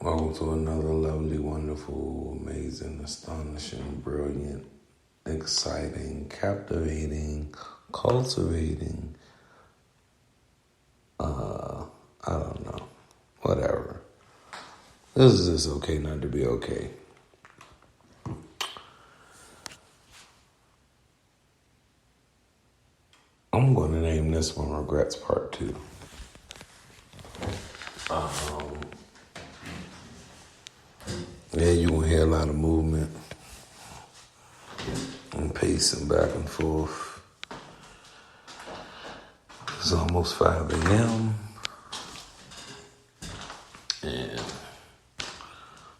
Welcome to another lovely, wonderful, amazing, astonishing, brilliant, exciting, captivating, cultivating, I don't know, whatever. This is just okay not to be okay. I'm going to name this one Regrets Part 2. Yeah, you're going to hear a lot of movement and pacing back and forth. It's almost 5 a.m. and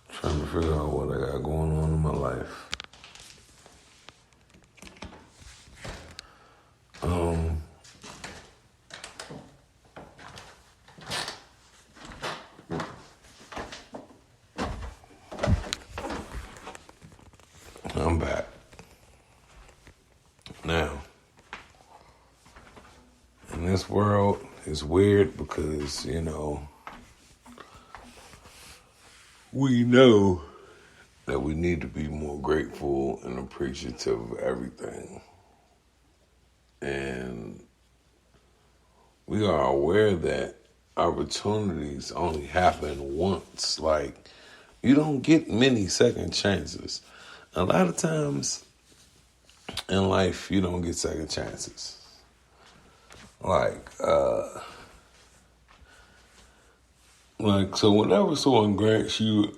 trying to figure out what I got going on in my life. I'm back. Now, in this world, it's weird because, we know that we need to be more grateful and appreciative of everything. And we are aware that opportunities only happen once. Like, you don't get many second chances. A lot of times in life, you don't get second chances. So whenever someone grants you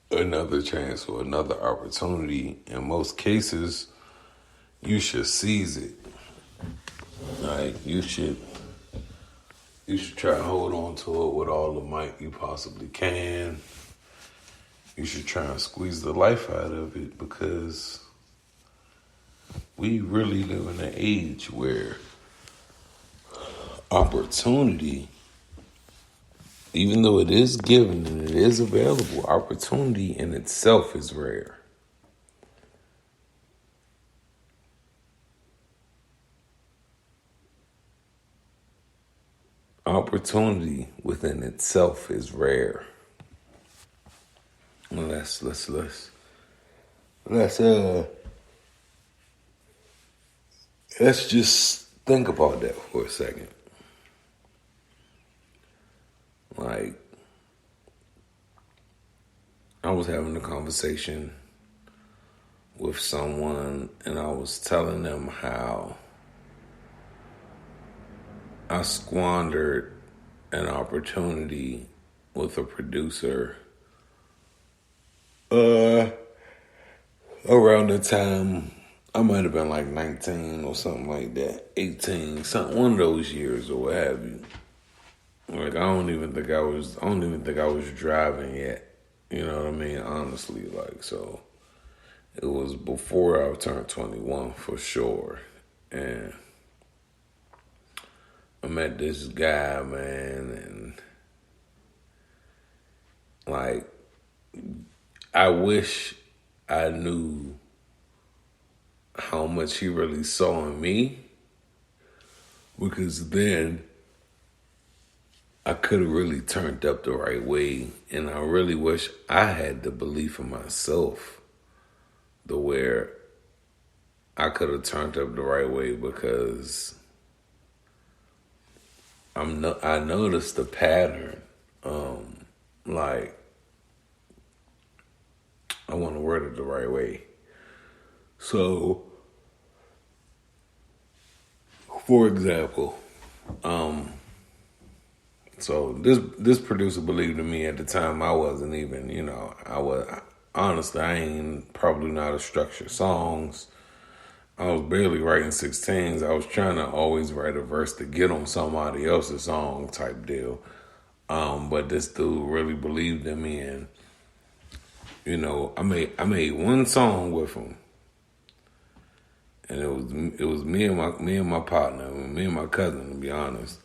another chance or another opportunity, in most cases, you should seize it. Like, you should try to hold on to it with all the might you possibly can. You should try and squeeze the life out of it, because we really live in an age where opportunity, even though it is given and it is available, opportunity in itself is rare. Opportunity within itself is rare. Well, let's just think about that for a second. Like, I was having a conversation with someone and I was telling them how I squandered an opportunity with a producer around the time I might have been like 19 or something like that, 18, one of those years or what have you. Like, I don't even think I was driving yet. You know what I mean? Honestly, so it was before I turned 21 for sure. And I met this guy, man, and I wish I knew how much he really saw in me, because then I could have really turned up the right way. And I really wish I had the belief in myself to where I could have turned up the right way, because I noticed the pattern. I want to word it the right way. So, for example, so this producer believed in me at the time. I wasn't even, honestly, I ain't probably not a structured songs. I was barely writing 16s. I was trying to always write a verse to get on somebody else's song type deal. But this dude really believed in me, and I made one song with him, and it was me and my partner, me and my cousin, to be honest.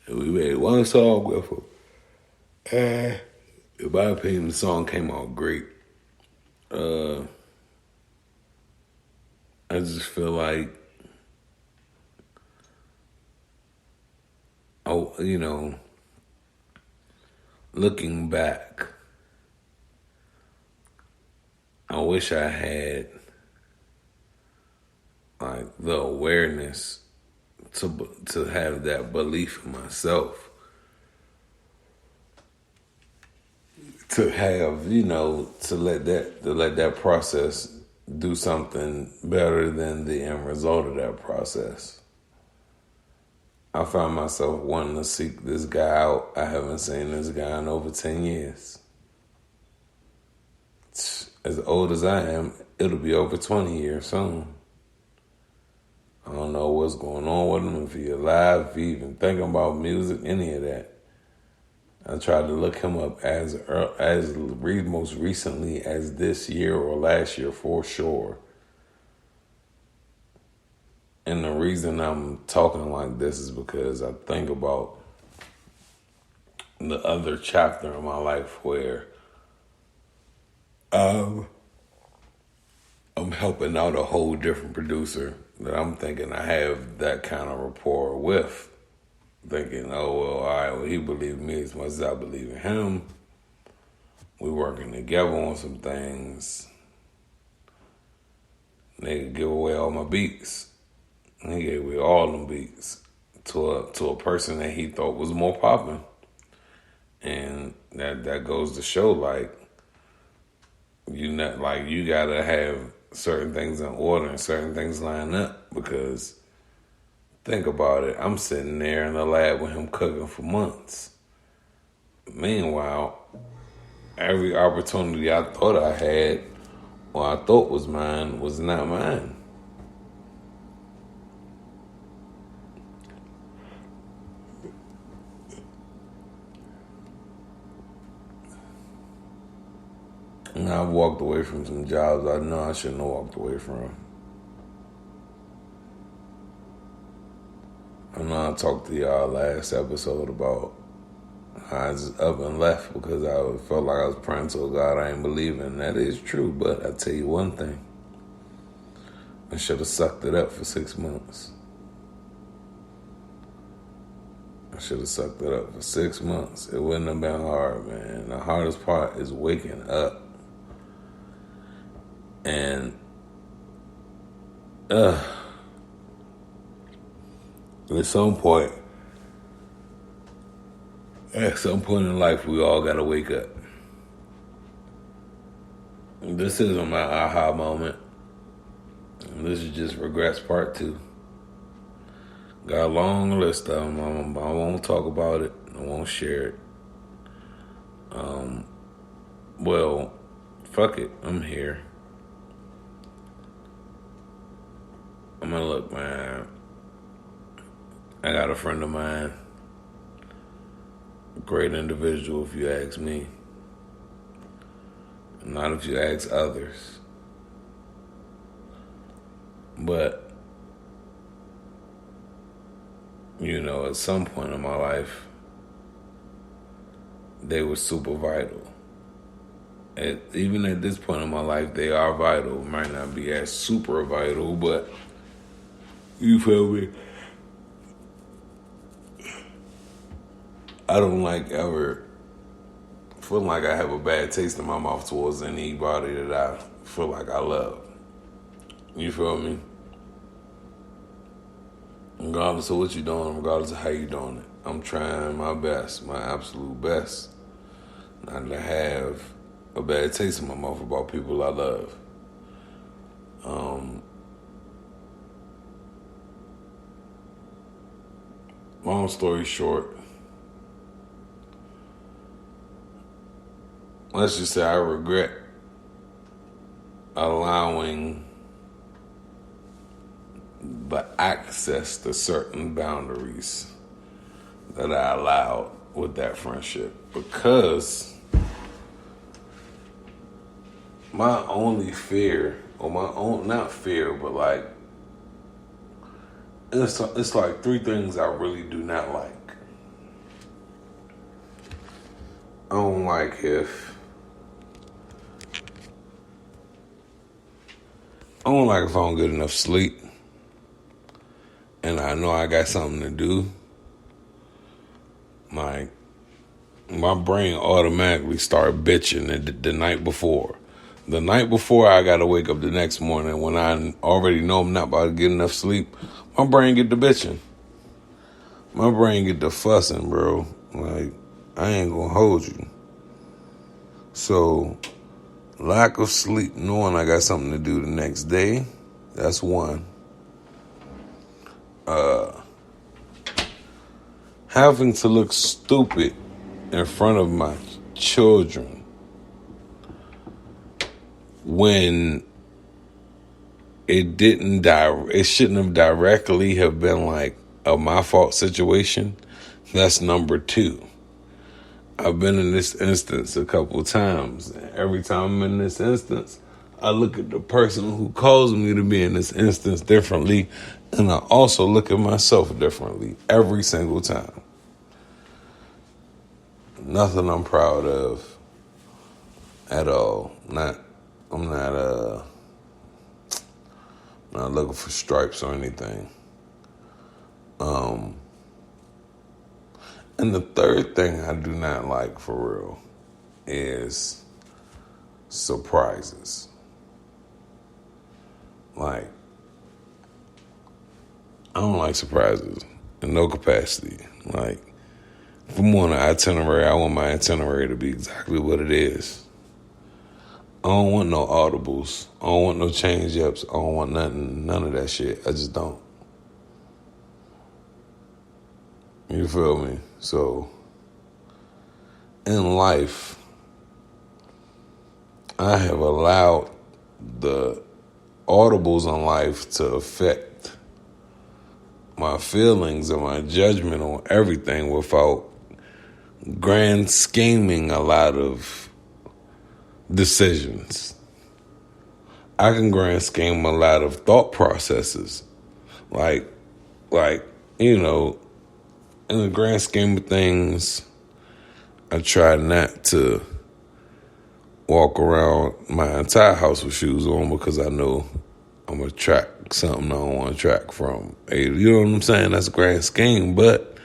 And we made one song with him, and in my opinion, the song came out great. I just feel like, looking back, I wish I had like the awareness to have that belief in myself, to have, to let that process do something better than the end result of that process. I found myself wanting to seek this guy out. I haven't seen this guy in over 10 years. As old as I am, it'll be over 20 years soon. I don't know what's going on with him, if he's alive, if he even thinking about music, any of that. I tried to look him up as most recently as this year or last year for sure. And the reason I'm talking like this is because I think about the other chapter in my life where I'm helping out a whole different producer that I'm thinking I have that kind of rapport with. Thinking, oh, well, all right, well, he believed me as much as I believe in him. We working together on some things. Nigga give away all my beats. He gave away all them beats to a person that he thought was more popping. And that goes to show, like, you gotta have certain things in order and certain things line up, because think about it. I'm sitting there in the lab with him cooking for months. Meanwhile, every opportunity I thought I had, or I thought was mine, was not mine. And I've walked away from some jobs I know I shouldn't have walked away from. I know I talked to y'all last episode about how I just up and left because I felt like I was praying to a God I ain't believe in. That is true, but I tell you one thing. I should have sucked it up for 6 months. I should have sucked it up for 6 months. It wouldn't have been hard, man. The hardest part is waking up. And, at some point in life, we all gotta wake up. This isn't my aha moment. This is just regrets part 2. Got a long list of them. I won't talk about it. I won't share it. Well, fuck it. I'm here. I'm gonna look, man. I got a friend of mine. Great individual, if you ask me. Not if you ask others. But, at some point in my life, they were super vital. Even at this point in my life, they are vital. Might not be as super vital, but you feel me? I don't like ever feeling like I have a bad taste in my mouth towards anybody that I feel like I love. You feel me? Regardless of what you're doing, regardless of how you're doing it, I'm trying my best, my absolute best, not to have a bad taste in my mouth about people I love. Long story short, let's just say I regret allowing the access to certain boundaries that I allowed with that friendship, because my only fear, or not fear, but like, it's like 3 things I really do not like. I don't like if I don't get enough sleep and I know I got something to do. Like, my brain automatically start bitching the night before. The night before I gotta wake up the next morning when I already know I'm not about to get enough sleep, my brain get to bitching. My brain get to fussing, bro. Like, I ain't gonna hold you. So, lack of sleep, knowing I got something to do the next day, that's one. Having to look stupid in front of my children when it shouldn't have directly have been like a my fault situation. That's number two. I've been in this instance a couple times. Every time I'm in this instance, I look at the person who caused me to be in this instance differently, and I also look at myself differently every single time. Nothing I'm proud of at all. I'm not looking for stripes or anything. And the third thing I do not like for real is surprises. Like, I don't like surprises in no capacity. Like, if I'm on an itinerary, I want my itinerary to be exactly what it is. I don't want no audibles. I don't want no change-ups. I don't want none of that shit. I just don't. You feel me? So, in life, I have allowed the audibles in life to affect my feelings and my judgment on everything without grand scheming a lot of decisions. I can grand scheme a lot of thought processes. Like, you know, in the grand scheme of things, I try not to walk around my entire house with shoes on because I know I'm going to track something I don't want to track from. Hey, you know what I'm saying? That's a grand scheme. But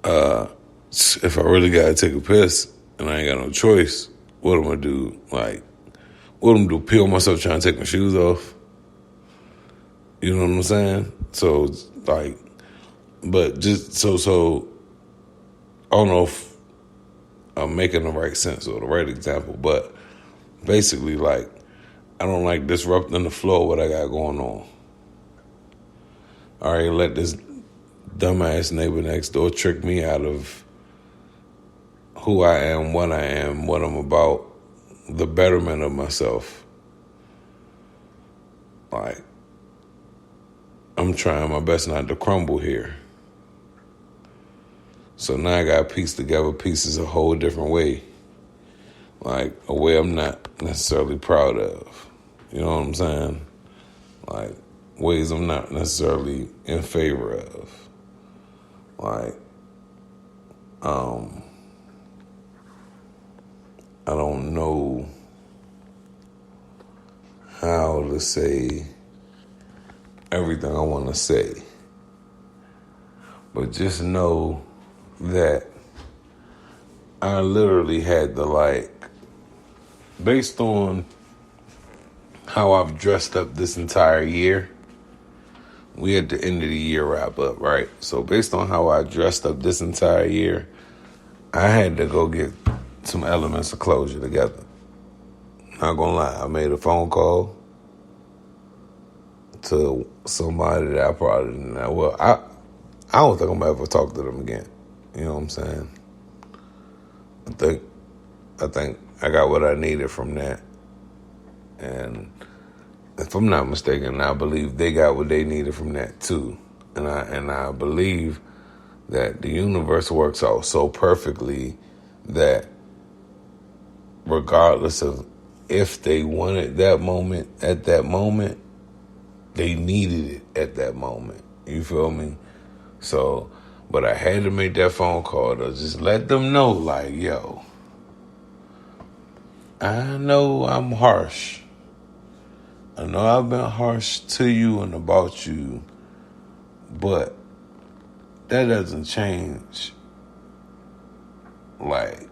if I really got to take a piss and I ain't got no choice, what am I going to do? Like, what am I going to do? Peel myself trying to take my shoes off? You know what I'm saying? So, like, but just so I don't know if I'm making the right sense or the right example, but basically, like, I don't like disrupting the flow of what I got going on. All right, let this dumbass neighbor next door trick me out of who I am, what I'm about, the betterment of myself. Like, I'm trying my best not to crumble here. So now I got to piece together pieces a whole different way. Like, a way I'm not necessarily proud of. You know what I'm saying? Like, ways I'm not necessarily in favor of. Like, I don't know how to say everything I want to say. But just know that I literally had to, like, based on how I've dressed up this entire year, we at the end of the year wrap up, right? So based on how I dressed up this entire year, I had to go get some elements of closure together. Not gonna lie, I made a phone call to somebody that I probably didn't know. Well, I don't think I'm gonna ever talk to them again. You know what I'm saying? I think I got what I needed from that. And if I'm not mistaken, I believe they got what they needed from that too. And I believe that the universe works out so perfectly that regardless of if they wanted that moment at that moment, they needed it at that moment. You feel me? So, but I had to make that phone call to just let them know, like, yo, I know I'm harsh. I know I've been harsh to you and about you, but that doesn't change like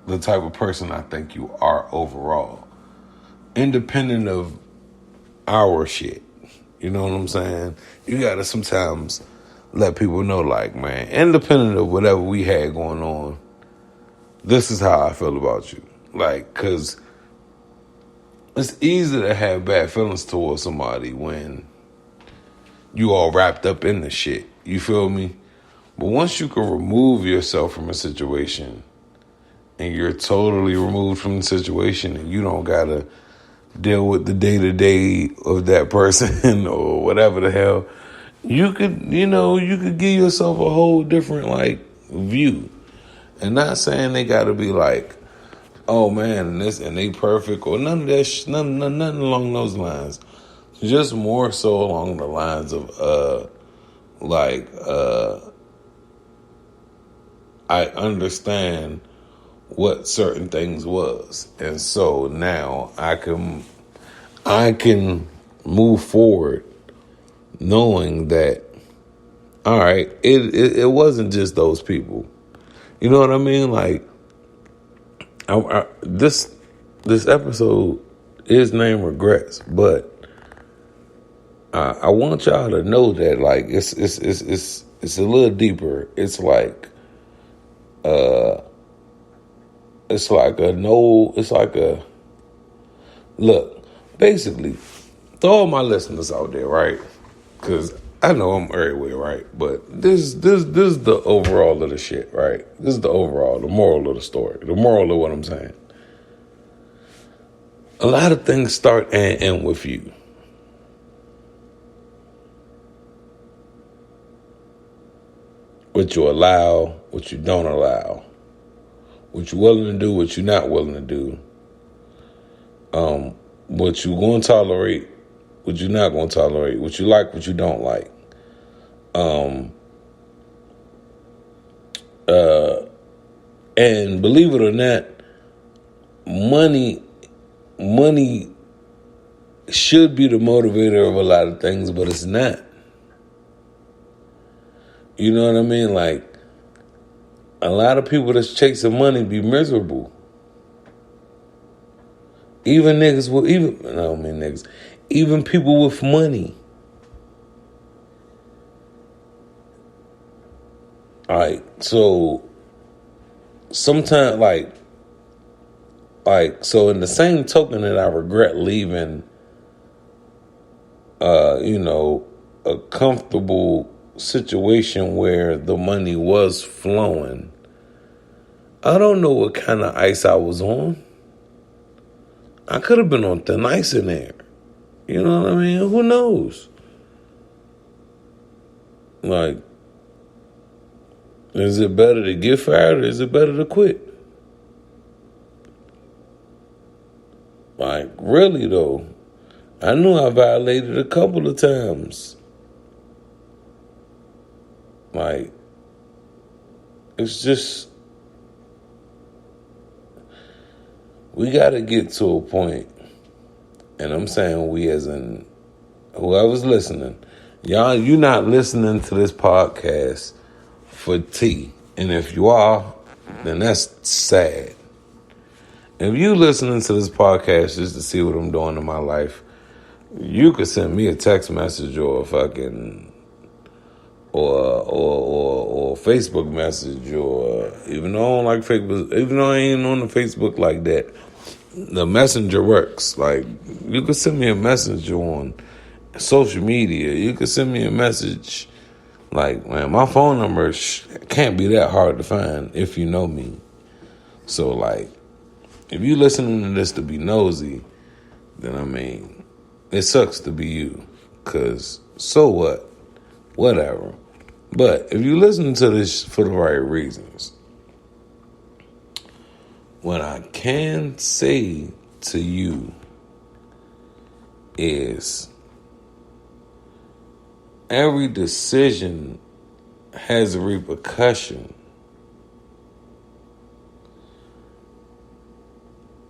the type of person I think you are overall, independent of our shit. You know what I'm saying? You gotta sometimes let people know, like, man, independent of whatever we had going on, this is how I feel about you. Like, cause it's easy to have bad feelings towards somebody when you all wrapped up in the shit. You feel me? But once you can remove yourself from a situation and you're totally removed from the situation and you don't gotta deal with the day-to-day of that person or whatever the hell, you could give yourself a whole different, like, view. And not saying they gotta be like, oh man, and they perfect or none of that, nothing along those lines. Just more so along the lines of, I understand what certain things was. And so now I can move forward knowing that, all right, it wasn't just those people. You know what I mean? Like, this episode is named Regrets, but I want y'all to know that, like, it's a little deeper. It's like look, basically, to all my listeners out there, right? Because I know I'm everywhere, right? But this is the overall of the shit, right? This is the overall, the moral of the story, the moral of what I'm saying. A lot of things start and end with you. What you allow, what you don't allow, what you're willing to do, what you're not willing to do, what you're going to tolerate, what you're not going to tolerate, what you like, what you don't like. And believe it or not, money should be the motivator of a lot of things, but it's not. You know what I mean? Like, a lot of people that's chasing money be miserable. Even people with money. Like, so sometimes, so in the same token that I regret leaving, a comfortable situation where the money was flowing, I don't know what kind of ice I was on. I could have been on thin ice in there. You know what I mean? Who knows? Like, is it better to get fired or is it better to quit? Like, really though, I knew I violated a couple of times. Like, it's just, we got to get to a point, and I'm saying we as in whoever's listening, y'all, you not listening to this podcast for tea. And if you are, then that's sad. If you listening to this podcast just to see what I'm doing in my life, you could send me a text message or a fucking or Facebook message, or even though I don't like Facebook, even though I ain't on the Facebook like that, the messenger works. Like, you could send me a message on social media. You could send me a message. Like, man, my phone number can't be that hard to find if you know me. So, like, if you listening to this to be nosy, then, I mean, it sucks to be you. Because, so what? Whatever. But if you listen to this for the right reasons, what I can say to you is every decision has a repercussion.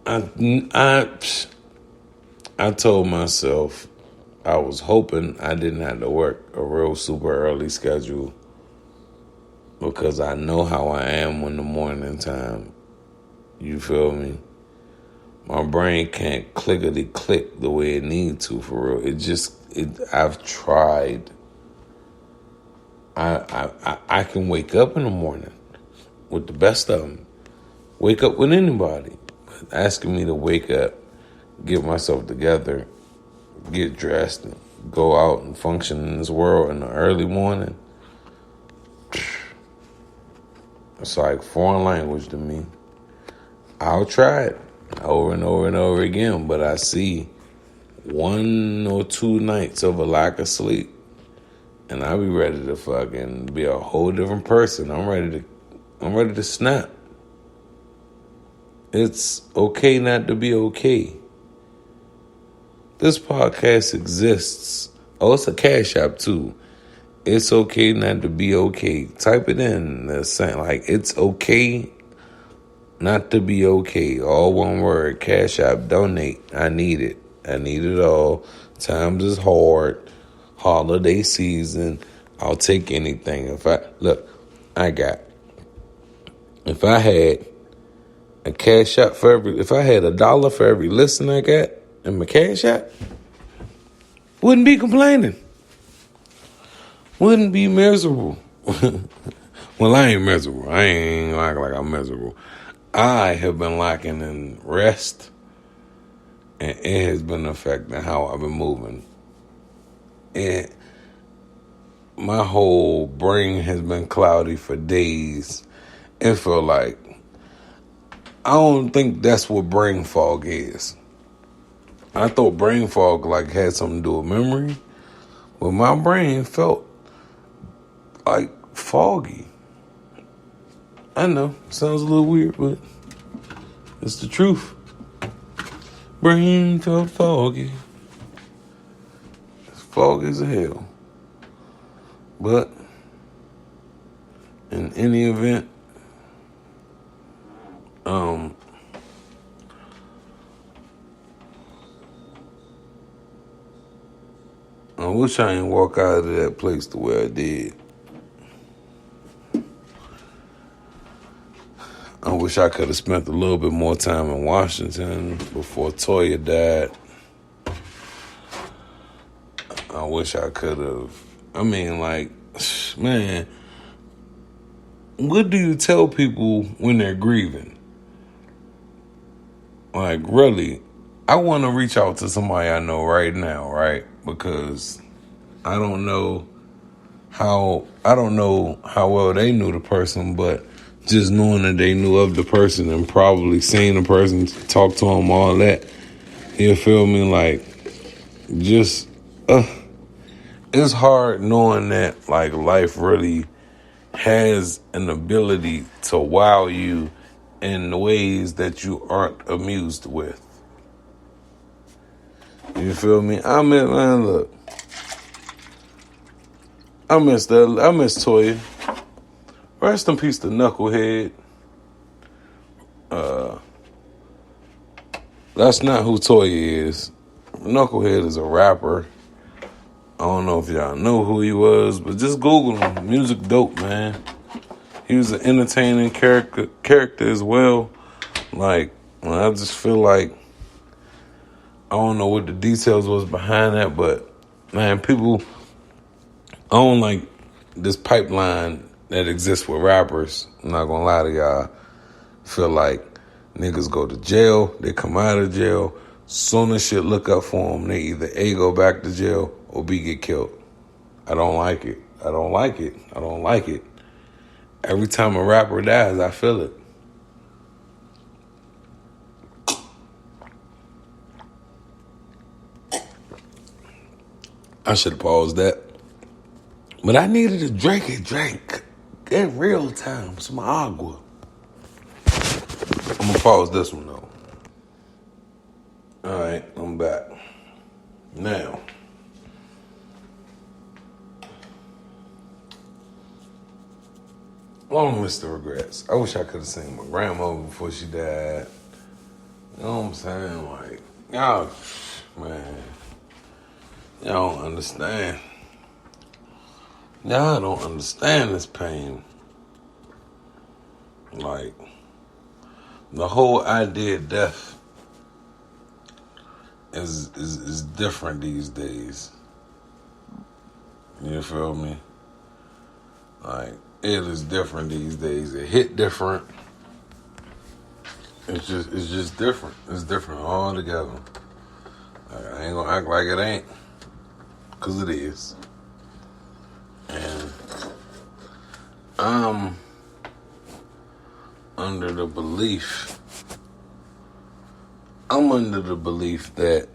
I told myself I was hoping I didn't have to work a real super early schedule because I know how I am in the morning time. You feel me? My brain can't clickety click the way it needs to for real. I've tried. I can wake up in the morning with the best of them. Wake up with anybody. But asking me to wake up, get myself together, get dressed, and go out and function in this world in the early morning, it's like foreign language to me. I'll try it over and over and over again, but I see 1 or 2 nights of a lack of sleep, and I'll be ready to fucking be a whole different person. I'm ready to snap. It's okay not to be okay. This podcast exists. Oh, it's a cash app too. It's okay not to be okay. Type it in. It's okay not to be okay. All one word. Cash app. Donate. I need it. I need it all. Times is hard. Holiday season. I'll take anything. If I had a cash app if I had $1 for every listen I got in my cash app, wouldn't be complaining. Wouldn't be miserable. Well, I ain't miserable. I ain't like I'm miserable. I have been lacking in rest, and it has been affecting how I've been moving. And my whole brain has been cloudy for days. It feel like I don't think that's what brain fog is. I thought brain fog had something to do with memory, but my brain felt like foggy. I know, sounds a little weird, but it's the truth. Brain felt foggy. It's foggy as hell. But in any event, I wish I didn't walk out of that place the way I did. I wish I could have spent a little bit more time in Washington before Toya died. I wish I could have. I mean, man, what do you tell people when they're grieving? Really, I want to reach out to somebody I know right now, right? Because I don't know how well they knew the person, but just knowing that they knew of the person and probably seeing the person, talk to them, all that, you feel me? It's hard knowing that life really has an ability to wow you in ways that you aren't amused with. You feel me? I miss Toya. Rest in peace to Knucklehead. That's not who Toya is. Knucklehead is a rapper. I don't know if y'all know who he was, but just Google him. Music dope, man. He was an entertaining character as well. I just feel like I don't know what the details was behind that, but man, people, I don't like this pipeline that exists with rappers. I'm not gonna lie to y'all. Feel like niggas go to jail, they come out of jail. Soon as shit look up for them, they either A, go back to jail, or B, get killed. I don't like it. I don't like it. Every time a rapper dies, I feel it. I should have paused that. But I needed a drink in real time. Some agua. I'm going to pause this one, though. All right, I'm back. Now, long list of regrets. I wish I could have seen my grandmother before she died. You know what I'm saying? Y'all, man, y'all don't understand. Y'all don't understand this pain. Like, the whole idea of death is different these days. You feel me? Like, it is different these days. It hit different. It's just different. It's different altogether. Like, I ain't gonna act like it ain't, cause it is. And I'm under the belief that,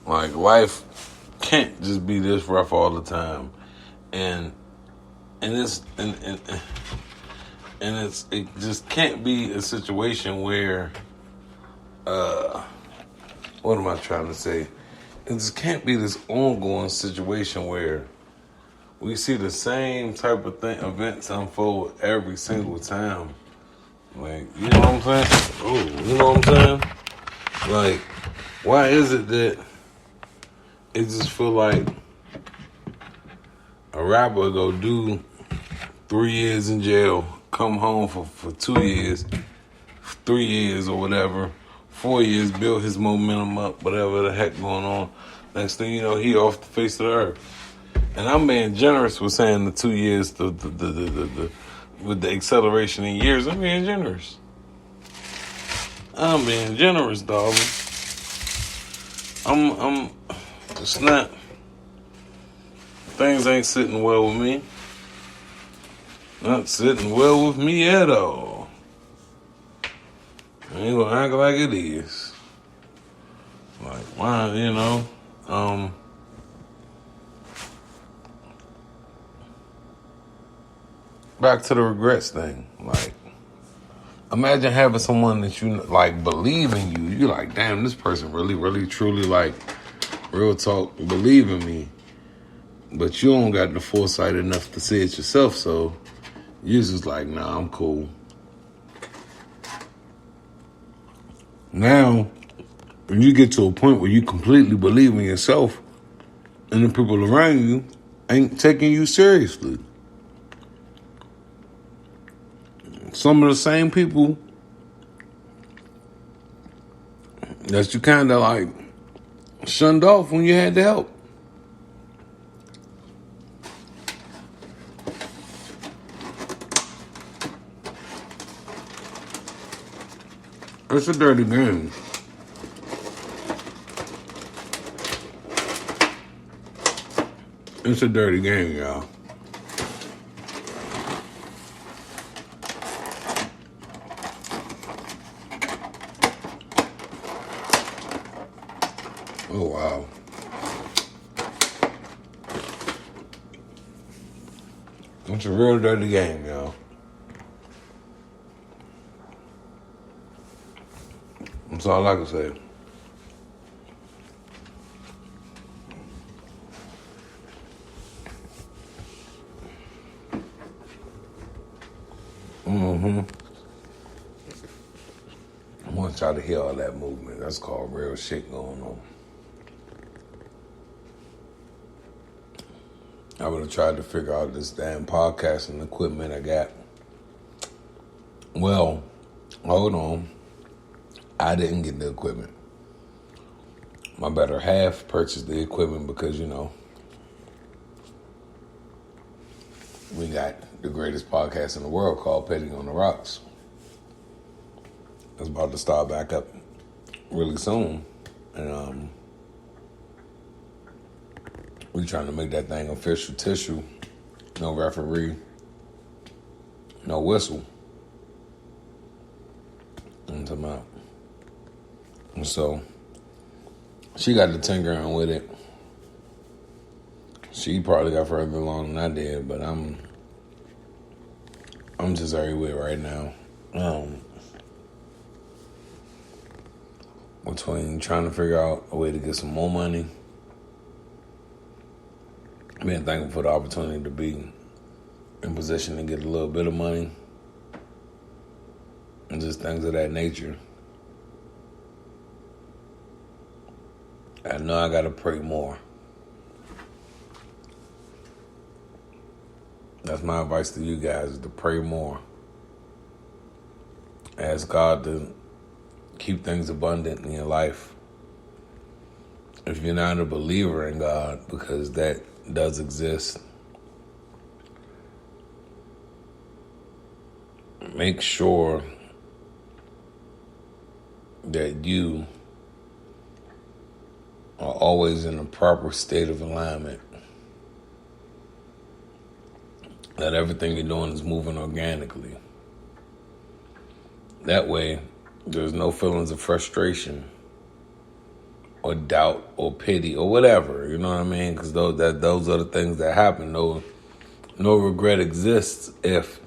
like, life can't just be this rough all the time, and it just can't be a situation where, what am I trying to say? It just can't be this ongoing situation where we see the same type of events unfold every single time. Like, you know what I'm saying? Oh, you know what I'm saying? Like, why is it that it just feel like a rapper go do 3 years in jail, come home for 2 years, 3 years or whatever, 4 years, build his momentum up, whatever the heck going on. Next thing you know, he off the face of the earth. And I'm being generous with saying the 2 years, with the acceleration in years. I'm being generous. I'm being generous, dog. It's not. Things ain't sitting well with me. Not sitting well with me at all. I ain't gonna act like it is. Like, why, you know? Back to the regrets thing. Like, imagine having someone that you, like, believe in you. You're like, damn, this person really, really, truly, like, real talk, believe in me. But you don't got the foresight enough to see it yourself, so you're just like, nah, I'm cool. Now, when you get to a point where you completely believe in yourself and the people around you ain't taking you seriously. Some of the same people that you kind of like shunned off when you had the help. It's a dirty game. It's a dirty game, y'all. Oh, wow. It's a real dirty game, y'all. That's all I can say. I want y'all to hear all that movement. That's called real shit going on. I would have tried to figure out this damn podcasting equipment I got. Well, hold on. I didn't get the equipment. My better half purchased the equipment because, you know, we got the greatest podcast in the world called Petty on the Rocks. It's about to start back up really soon. And we trying to make that thing official tissue. No referee. No whistle. I'm talking about. And so, she got the tinkering with it. She probably got further along than I did, but I'm just everywhere right now. Between trying to figure out a way to get some more money, being thankful for the opportunity to be in position to get a little bit of money, and just things of that nature. I know I gotta pray more. That's my advice to you guys, is to pray more. Ask God to keep things abundant in your life. If you're not a believer in God, because that does exist, make sure that you are always in a proper state of alignment. That everything you're doing is moving organically. That way, there's no feelings of frustration or doubt or pity or whatever. You know what I mean? Because those are the things that happen. No regret exists if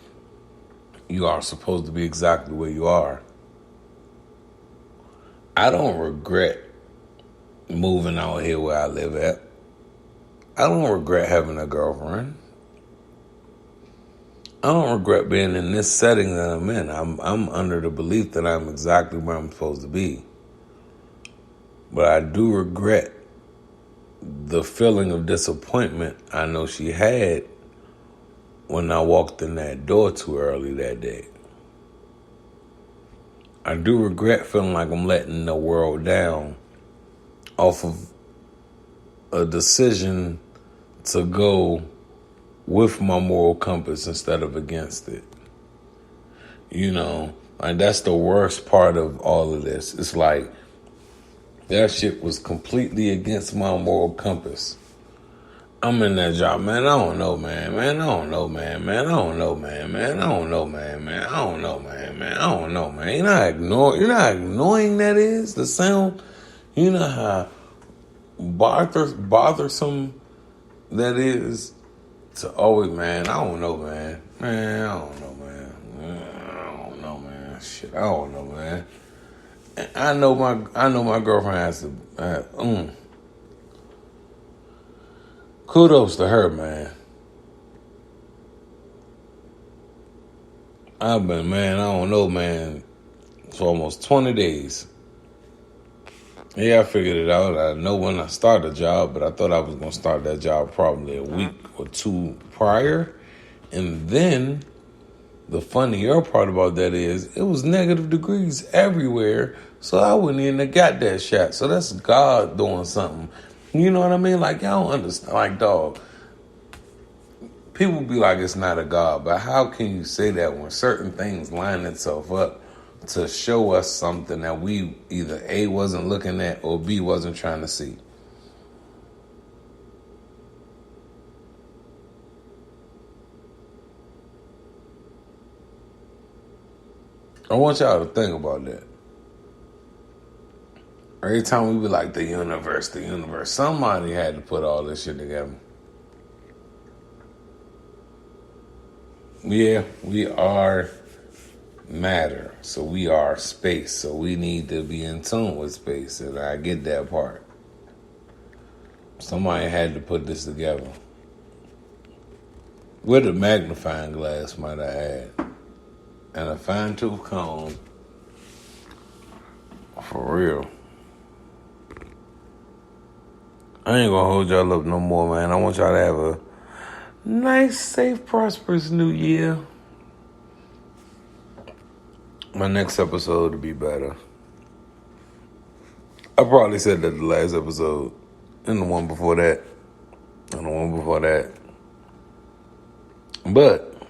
you are supposed to be exactly where you are. I don't regret moving out here where I live at. I don't regret having a girlfriend. I don't regret being in this setting that I'm in. I'm under the belief that I'm exactly where I'm supposed to be. But I do regret the feeling of disappointment I know she had when I walked in that door too early that day. I do regret feeling like I'm letting the world down off of a decision to go with my moral compass instead of against it. You know, like that's the worst part of all of this. It's like that shit was completely against my moral compass. I'm in that job, man. I don't know, man. I don't know, man. I don't know, man. I don't know, man. I don't know, man. I don't know, man. You're not ignoring that is the sound. You know how bothersome that is to always, man. I don't know, man. I don't know, man. I don't know, man. Shit, I don't know, man. And I know my girlfriend has to. Kudos to her, man. I've been, man, I don't know, man, for almost 20 days. Yeah, I figured it out. I know when I started a job, but I thought I was going to start that job probably a week or two prior. And then the funnier part about that is it was negative degrees everywhere, so I wouldn't even have got that shot. So that's God doing something. You know what I mean? Like, y'all don't understand. Like, dog, people be like, it's not a God. But how can you say that when certain things line itself up to show us something that we either A, wasn't looking at, or B, wasn't trying to see? I want y'all to think about that. Every time we be like, the universe, somebody had to put all this shit together. Yeah, we are matter, so we are space, so we need to be in tune with space, and I get that part. Somebody had to put this together. With a magnifying glass, might I add, and a fine-tooth comb. For real. I ain't gonna hold y'all up no more, man. I want y'all to have a nice, safe, prosperous new year. My next episode will be better. I probably said that the last episode, and the one before that, and the one before that. But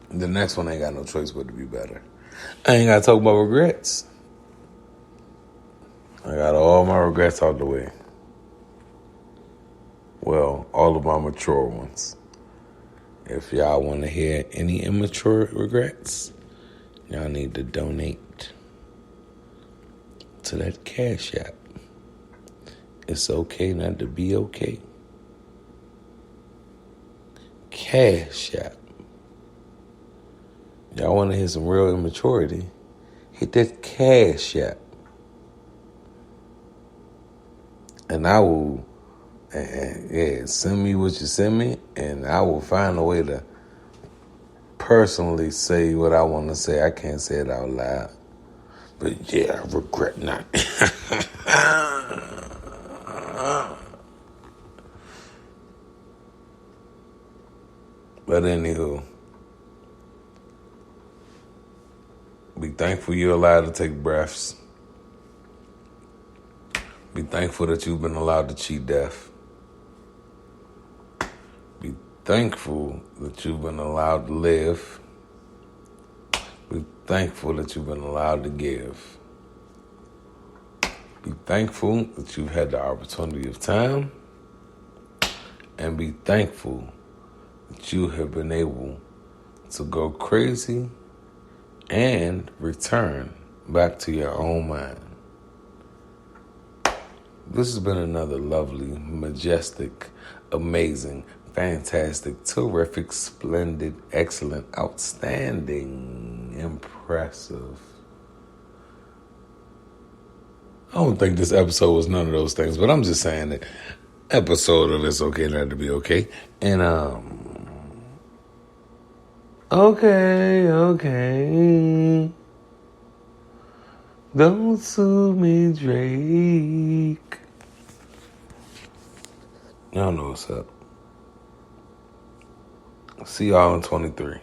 the next one ain't got no choice but to be better. I ain't gotta talk about regrets. I got all my regrets out the way. Well, all of my mature ones. If y'all want to hear any immature regrets, y'all need to donate to that Cash App. It's okay not to be okay. Cash App. Y'all want to hear some real immaturity? Hit that Cash App. And I will, send me what you send me, and I will find a way to personally say what I want to say. I can't say it out loud. But yeah, I regret not. But anywho, thankful you're allowed to take breaths. Be thankful that you've been allowed to cheat death. Be thankful that you've been allowed to live. Be thankful that you've been allowed to give. Be thankful that you've had the opportunity of time. And be thankful that you have been able to go crazy and return back to your own mind. This has been another lovely, majestic, amazing, fantastic, terrific, splendid, excellent, outstanding, impressive. I don't think this episode was none of those things, but I'm just saying that episode of It's Okay Not to Be Okay. And, okay. Don't sue me, Drake. Y'all know what's up. See y'all in 23.